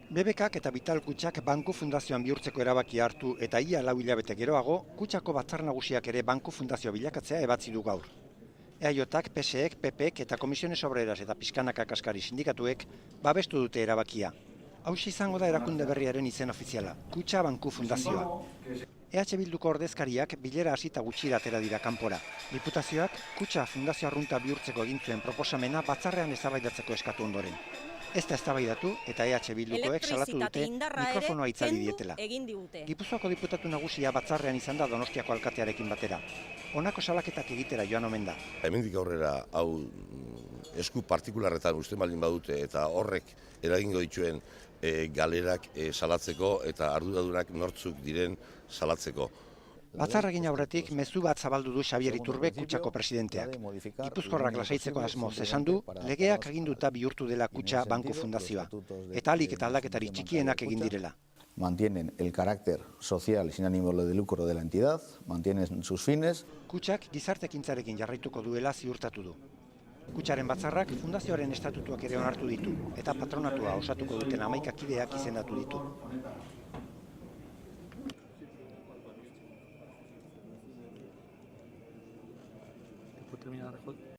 BBKak eta Vital Kutxak banku fundazioan bihurtzeko erabakia hartu eta ia 4 hilabete geroago, Kutxako batzar nagusiak ere banku fundazioa bilakatzea ebatzi du gaur. EAJak, PSEek, PPek eta Komisiones Obreras eta Pixkanaka Kaskari sindikatuek babestu dute erabakia. Hauxe izango da erakunde berriaren izen ofiziala, Kutxa Banku Fundazioa. EH Bilduko ordezkariak bilera hasita gutxira atera dira kanpora. Diputazioak Kutxa Fundazio arrunta bihurtzeko egin zuen proposamena batzarrean eztabaidatzeko eskatu ondoren. Ez da eztabaidatu eta EH Bildukoek salatu dute mikrofonoa itzali dietela. Gipuzkoako diputatu nagusia batzarrean izan da Donostiako alkatearekin batera. Honako salaketak egitera joan omen da. Hemendik aurrera hau esku partikularretan uste baldin badute eta horrek eragingo dituen galerak salatzeko eta arduradunak nortzuk diren salatzeko. Batzarra egin aurretik mezu bat zabaldu du Xabier Iturbe Kutxako presidenteak. Gipuzkoarrak lasaitzeko asmoz esan du, legeak aginduta bihurtu dela Kutxa Banku Fundazioa, eta ahalik eta aldaketari txikienak egin direla. Mantienen el carácter social sin ánimo de lucro de la entidad, mantienen sus fines. Kutxak gizartekintzarekin jarraituko duela ziurtatu du. Kutxaren batzarrak fundazioaren estatutuak ere onartu ditu, eta patronatua osatuko duten 11 kideak izendatu ditu. Terminar